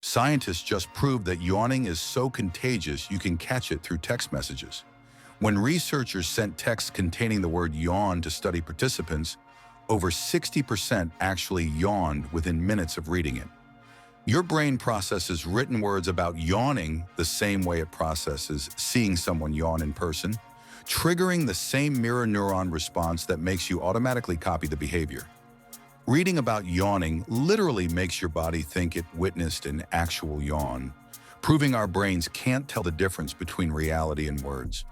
Scientists just proved that yawning is so contagious you can catch it through text messages. When researchers sent texts containing the word yawn to study participants, over 60% actually yawned within minutes of reading it. Your brain processes written words about yawning the same way it processes seeing someone yawn in person, triggering the same mirror neuron response that makes you automatically copy the behavior. Reading about yawning literally makes your body think it witnessed an actual yawn, proving our brains can't tell the difference between reality and words.